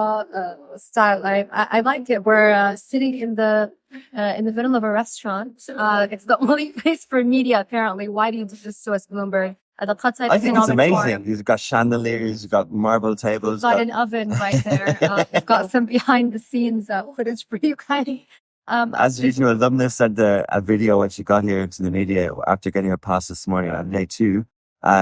spa style. I like it. We're sitting in the middle of a restaurant. It's the only place for media, apparently. Why do you do this to us, Bloomberg? The Qatar I think it's Economic amazing. Forum. You've got chandeliers, you've got marble tables. Got an oven right there. We've got some behind the scenes footage for you guys. As usual, Lumna sent a video when she got here to the media after getting her pass this morning on day 2.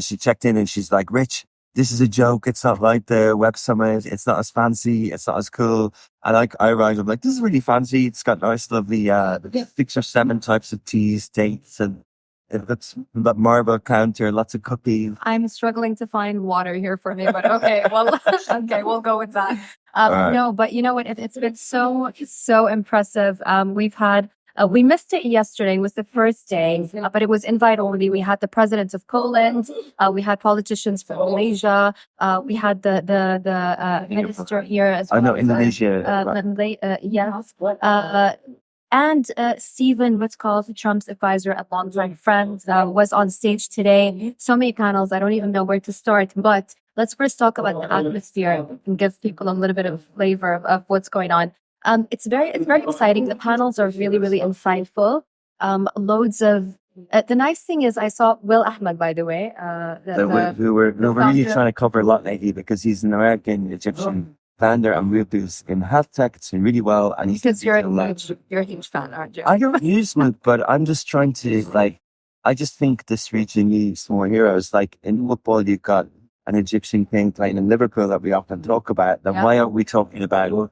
She checked in and she's like, Rich, this is a joke. It's not like the Web Summit. It's not as fancy. It's not as cool. And I arrived, I'm like, this is really fancy. It's got nice, lovely 6 or 7 types of teas, dates, and it looks that marble counter, lots of cookies. I'm struggling to find water here for me, but okay, well, okay, we'll go with that. Right. No, but you know what? It's been so impressive. We've had, we missed it yesterday. It was the first day, but it was invite only. We had the presidents of Poland. We had politicians from Malaysia. We had the minister here as well. I know, Indonesia. Yes. And Stephen, what's called Trump's advisor, a longtime friend, was on stage today. So many panels, I don't even know where to start. But let's first talk about the atmosphere and give people a little bit of flavor of what's going on. It's very exciting. The panels are really, really insightful. Loads of the nice thing is I saw Will Ahmed, by the way. We're really trying to cover a lot lately because he's an American Egyptian founder and we're doing in health tech. It's doing really well. And because you're a huge fan, aren't you? I don't use it, but I'm just trying to I just think this region needs more heroes. Like in football, you've got an Egyptian king playing in Liverpool that we often talk about. Then why aren't we talking about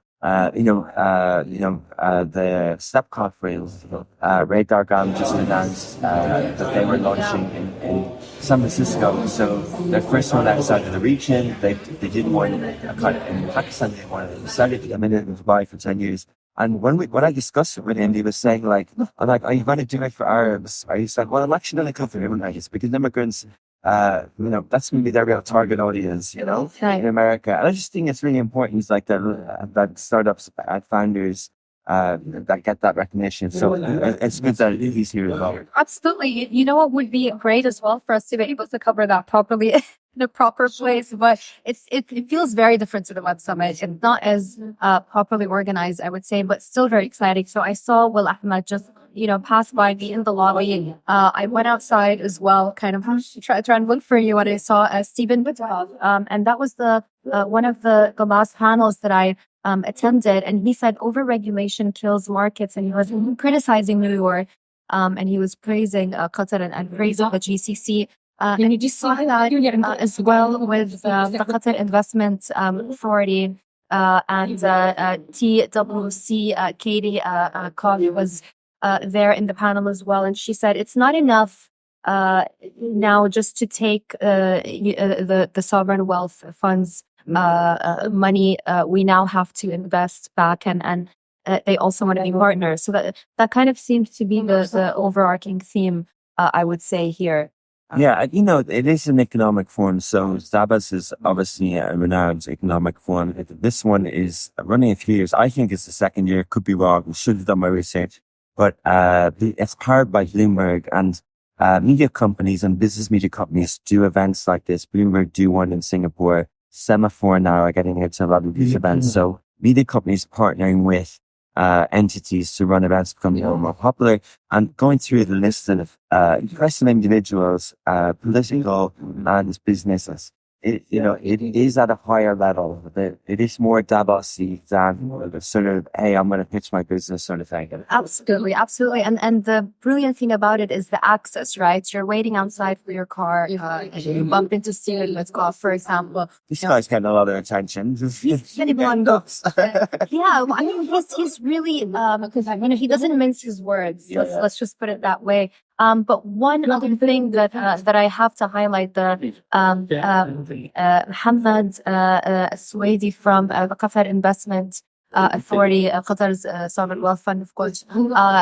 the step conference? Ray Dargan just announced that they were launching in San Francisco. So their first one outside of the region. They did one in Pakistan. They wanted to started in Dubai for 10 years. And when I discussed it with him, he was saying I'm like, are you going to do it for Arabs? He said, well, I'm actually going to go for immigrants because immigrants, that's going to be their real target audience, in America. And I just think it's really important. It's like that startups and founders that get that recognition. So it's good that he's here as well. Absolutely. You know what would be great as well for us to be able to cover that properly in a proper place, but it feels very different to the Web Summit. It's not as properly organized, I would say, but still very exciting. So I saw Will Ahmed just pass by me in the lobby. I went outside as well, kind of try and look for you. And I saw Stephen Witkoff, and that was the one of the last panels that I attended. And he said overregulation kills markets, and he was criticizing New York, and he was praising Qatar and praising the GCC. And you just saw that as well with the Qatar Investment Authority and TWC. Katie Koch was there in the panel as well, and she said it's not enough now just to take the sovereign wealth funds money. We now have to invest back, and they also want to be partners. So that kind of seems to be the overarching theme, I would say here. Yeah, it is an economic forum. So Davos is obviously a renowned economic forum. This one is running a few years. I think it's the second year. Could be wrong. Should have done my research. But it's powered by Bloomberg, and media companies and business media companies do events like this. Bloomberg do one in Singapore. Semaphore now are getting into a lot of these events. So media companies partnering with entities to run events become more popular, and going through the list of impressive individuals, political and businesses. It is at a higher level. It is more Davos-y than sort of, hey, I'm going to pitch my business sort of thing. Absolutely. And the brilliant thing about it is the access, right? You're waiting outside for your car. You bump into Stephen Witkoff, for example. This guy's getting a lot of attention. Yeah, I mean, he's really, he doesned mince his words. Yeah. Let's just put it that way. But one other thing that I have to highlight, the Mohammed Swedi from Qatar Investment Authority, Qatar's sovereign wealth fund, of course.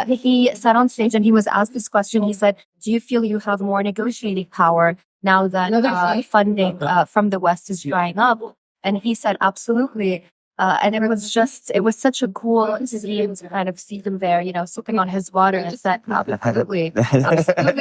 He sat on stage and he was asked this question. He said, "Do you feel you have more negotiating power now that funding from the West is drying up?" And he said, "Absolutely." And it was such a cool scene to kind of see him there, sipping on his water, and said, absolutely,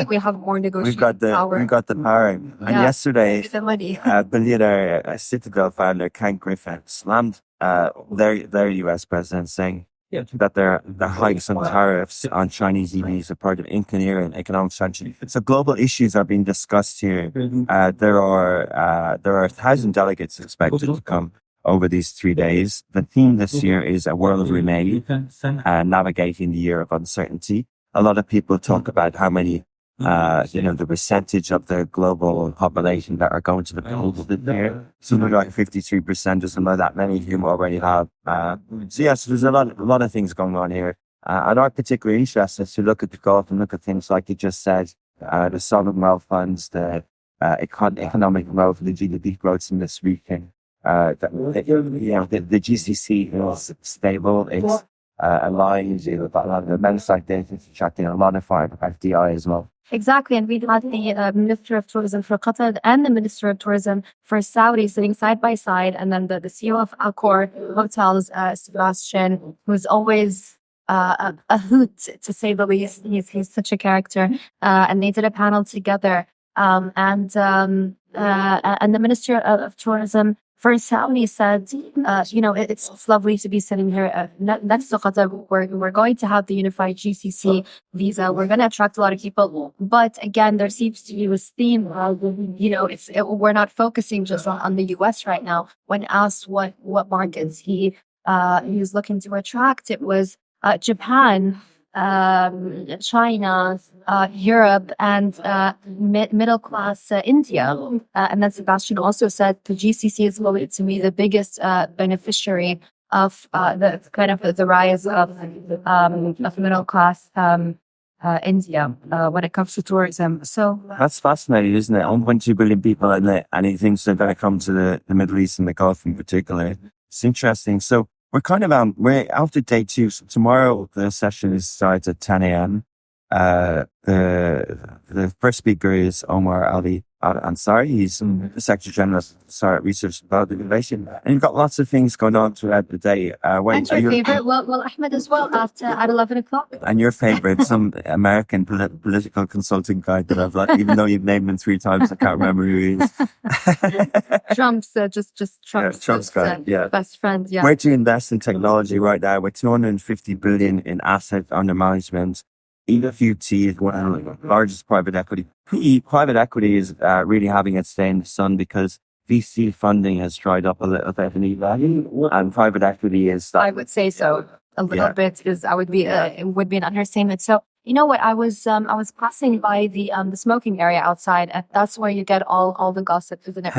we have more negotiating power. We've got the power. And yesterday, billionaire Citadel founder Ken Griffin slammed their US president saying that their hikes on tariffs on Chinese EVs are part of incoherent economic strategy. So global issues are being discussed here. There are 1,000 delegates expected to come over these 3 days. The theme this year is a world remade, navigating the year of uncertainty. A lot of people talk about how many the percentage of the global population that are going to the polls this year. Something like 53% or something like that. Many of whom already have. So there's a lot of things going on here. And our particular interest is to look at the Gulf and look at things like you just said, the sovereign wealth funds, the economic growth, the GDP growth in this region. The GCC is stable. It's aligned with a lot of events like this. It's attracting a lot of foreign FDI as well. Exactly. And we had the Minister of Tourism for Qatar and the Minister of Tourism for Saudi sitting side by side. And then the CEO of Accor Hotels, Sebastian, who's always a hoot, to say the least. He's such a character. And they did a panel together. And the Minister of Tourism for Saudi said, it's lovely to be sitting here next to Qatar. We're going to have the unified GCC visa. We're going to attract a lot of people. But again, there seems to be this theme of, we're not focusing just on the US right now. When asked what markets he was looking to attract, it was Japan, China, Europe, and middle class India. And then Sebastian also said the GCC is going to be the biggest beneficiary of the rise of middle class India when it comes to tourism. So that's fascinating, isn't it? 1.2 billion people, and he thinks they're going to come to the Middle East and the Gulf in particular. It's interesting. So we're kind of we're after day 2. So tomorrow the session starts at 10 a.m. The first speaker is Omar Ali Ansari. He's the Secretary General of Qatar Research and Development Innovation. And you've got lots of things going on throughout the day. And your favorite, well, Ahmed as well, at 11 o'clock. And your favorite, some American political consulting guy that I've liked, even though you've named him 3 times, I can't remember who he is. Trump's Trump's guy, best friend. Yeah. Where to invest in technology right now? With 250 billion in assets under management. EWT is one of the largest private equity. Private equity is really having its day in the sun because VC funding has dried up a little bit in EVA, and private equity is. I would say so. A little bit it would be an understatement. So you know what? I was passing by the smoking area outside, and that's where you get all the gossip, isn't it?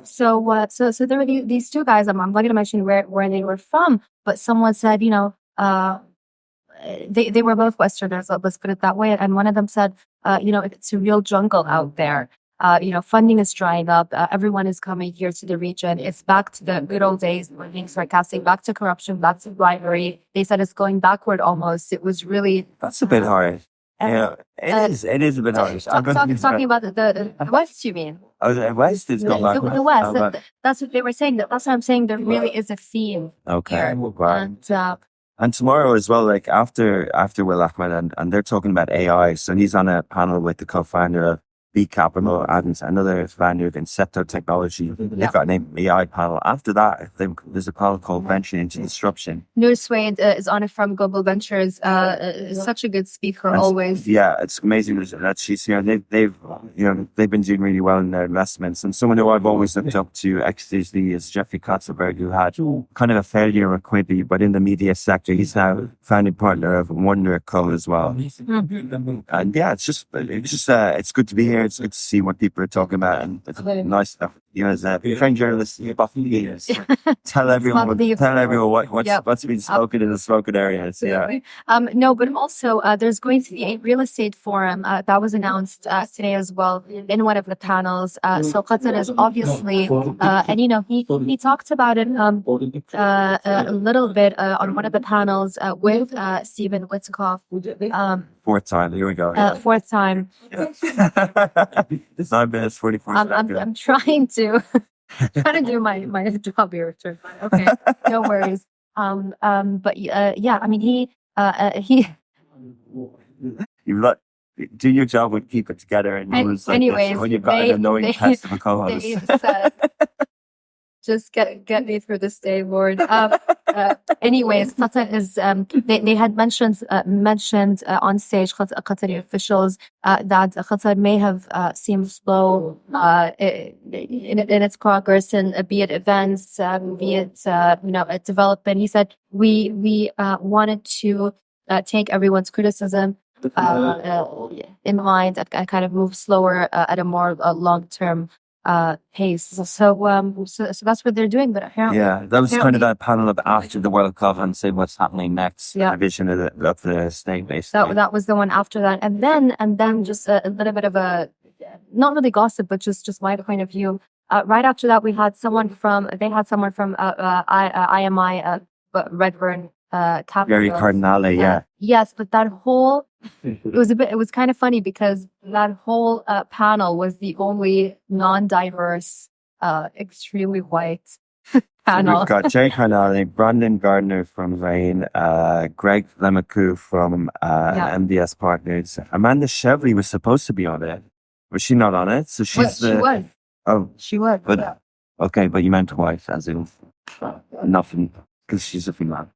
So there were these 2 guys. I'm not going to mention where they were from, but someone said, they were both Westerners, let's put it that way. And one of them said, it's a real jungle out there. Funding is drying up. Everyone is coming here to the region. It's back to the good old days, we're being sarcastic, back to corruption, back to bribery. They said it's going backward almost. It was really... That's a bit hard. It is a bit hard. Talking about the West, you mean? Oh, the West is going backward. The West. That's what they were saying. That's what I'm saying. There really is a theme. Okay. Here. Right. And tomorrow as well, like after Will Ahmed, and they're talking about AI. So he's on a panel with the co-founder of B Capital and another founder of Incepto Technology. They've got an AI panel. After that, there's a panel called Venture into Disruption. Noor Swaid is on it from Global Ventures. Is such a good speaker always. Yeah, it's amazing that she's here. They've been doing really well in their investments. And someone who I've always looked up to exclusively is Jeffrey Katzelberg, who had kind of a failure with Quibi, but in the media sector, he's now founding partner of Wonder Co as well. Mm-hmm. And yeah, it's good to be here. It's good to see what people are talking about, and it's nice stuff. As a trained journalist, tell everyone what's been spoken in the spoken areas. Yeah. No, but also there's going to be a real estate forum that was announced today as well in one of the panels. So Qatar is obviously, and he talked about it a little bit on one of the panels with Stephen Witkoff. 4th time. Here we go. 4th time. It's 9 minutes 44 seconds. I'm trying to do my job here. Okay, no worries. But I mean he. You do your job and keep it together, and anyways, when you've got an annoying pest of a co-host. Just get me through this day, Lord. Anyways, Qatar is they had mentioned on stage Qatari officials that Qatar may have seemed slow in its progress, and be it events, be it development. He said we wanted to take everyone's criticism in mind and kind of move slower at a more long term pace. So that's what they're doing. But apparently, Yeah, that was kind of that panel of after the World Cup and say what's happening next. Yeah. Vision of the state, basically. that was the one after that, and then just a little bit of a not really gossip, but just my point of view. Right after that, they had someone from IMI Redburn Capital. Gary Cardinale, yeah. Yes, but that whole it was kind of funny because that whole panel was the only non-diverse, extremely white panel. We've got Jay Cardinale, Brandon Gardner from Rain, Greg Lemaku from MDS Partners. Amanda Chevry was supposed to be on it. Was she not on it? So she's She was. Oh, She was. but okay, but you meant white, as in nothing, because she's a female.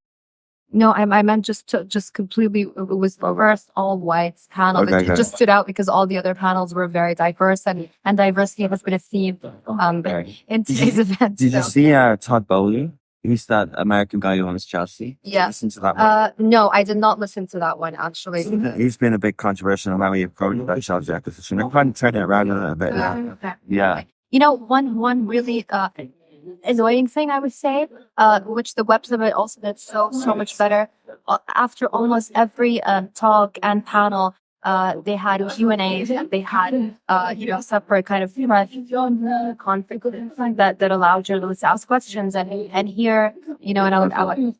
No, I meant just completely. It was the first all white panel. Okay, It just stood out because all the other panels were very diverse, and diversity has been a theme in today's event. Did you see Todd Bowley? He's that American guy who owns Chelsea. Yeah. Listen to that one. No, I did not listen to that one actually. He's been a big controversial on how he approached that Chelsea acquisition. They're trying to turn it around a little bit now. Okay. Yeah. You know, one really annoying thing I would say, which the web summit also did so much better. After almost every talk and panel, they had Q&As, and they had separate kind of conflict that allowed journalists to ask questions, and here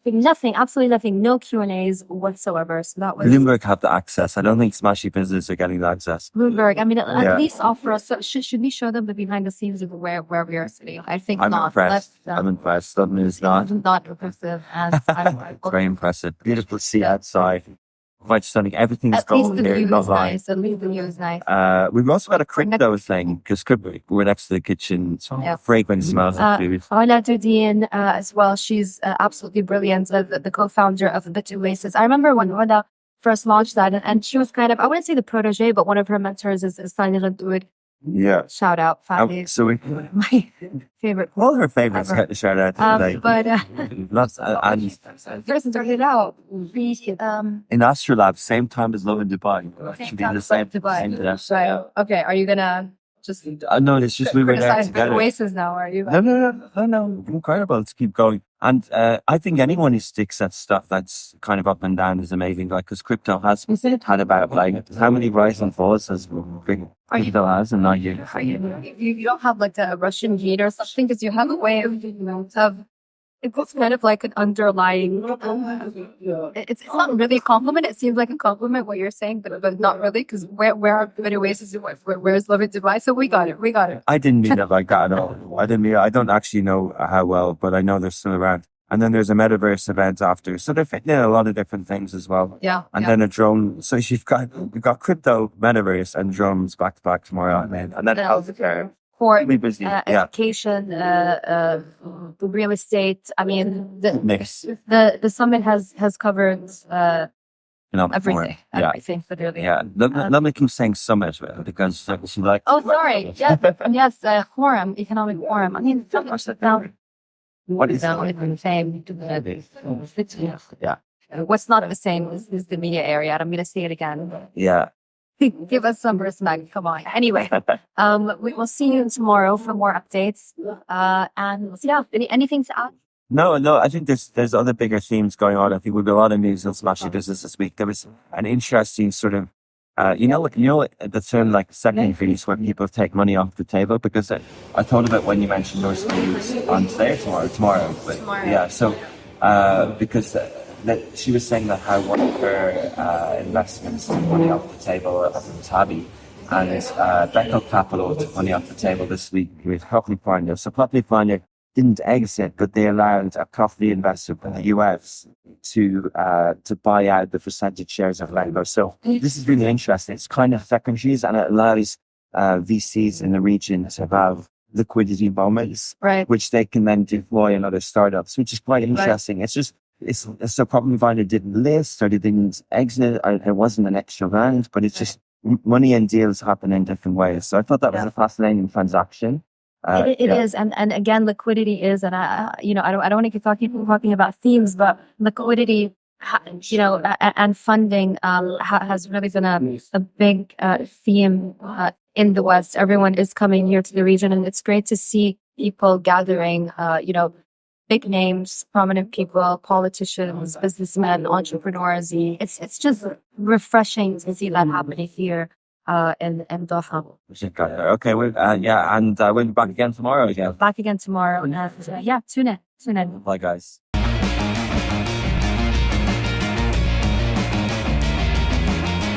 nothing, absolutely nothing, no Q&As whatsoever. So that was Bloomberg have the access. I don't think Smashi Business are getting the access. Bloomberg. I mean, at least offer us. Should we show them the behind the scenes of where we are sitting? I think I'm not. impressed. I'm impressed. That is not. Not impressive. And It's very impressive. Beautiful sea outside. Quite stunning. Everything's at least gold the here. view Not is lying. nice. At least the view is nice. We've also got a crypto thing because we're next to the kitchen. Yeah. Fragrant smells of food. Ola Dudin as well. She's absolutely brilliant. The co-founder of Bit Oasis. I remember when Ola first launched that, and she was kind of, I wouldn't say the protege, but one of her mentors is Fani Ghaddoud. Yeah. Shout out, Fani. So we My favorite. all her favorites Ever. get the shout out today. But Lots and first started out. in Astrolab, same time as Love in Dubai. Should be the same. Same to that. So, okay, are you gonna just No, it's just we were there criticize Bit together. Oasis now? Are you? No. Incredible to keep going. And I think anyone who sticks at stuff that's kind of up and down is amazing. Like, because crypto has had about, like, how many rise and falls has crypto has, and not you. You don't have like a Russian gene or something, because you have a way of it's kind of like an underlying. It's not really a compliment. It seems like a compliment what you're saying, but not really, because where are Bit Oasis? Where's Love in Dubai? So we got it. I didn't mean it like that at all. I don't actually know how well, but I know they're still around. And then there's a metaverse event after. So they're fitting in a lot of different things as well. Yeah. And then a drone. So you've got crypto, metaverse, and drones back to back tomorrow. And then healthcare. For Really busy. education, real estate. I mean, Mix. the summit has covered everything. Yeah. Everything, literally. Yeah. Let me keep saying summit because she like. Oh, sorry. Yes, forum, economic forum. I mean, What is the same? Yeah. What's not the same is the media area. And I'm going to say it again. Yeah. Give us some respect. Come on. Anyway, we will see you tomorrow for more updates. And yeah, anything to add? No. I think there's other bigger themes going on. I think we've got a lot of news on Smashi Business this week. There was an interesting sort of, the term like second fees where people take money off the table, because I thought of it when you mentioned those fees on today or tomorrow. But yeah, so because that she was saying that how one of her investments took money off the table from Tabby, and Beko Capital took money off the table this week with Property Finder. So Property Finder didn't exit, but they allowed a property investor from the US to buy out the percentage shares of Lego. So this is really interesting. It's kind of secondaries, and it allows VCs in the region to have liquidity moments, Right. which they can then deploy in other startups, which is quite interesting. It's just, it's a problem if either didn't list or they didn't exit, or it wasn't an extra round, but it's just money and deals happen in different ways. So I thought that was a fascinating transaction. It is, and again, liquidity is, and I don't want to keep talking about themes, but liquidity, and funding, has really been a big theme in the West. Everyone is coming here to the region, and it's great to see people gathering. Big names, prominent people, politicians, businessmen, entrepreneurs. It's just refreshing to see that happening here in Doha. Okay, and we'll be back again tomorrow again. Back again tomorrow. And tune in. Bye, guys.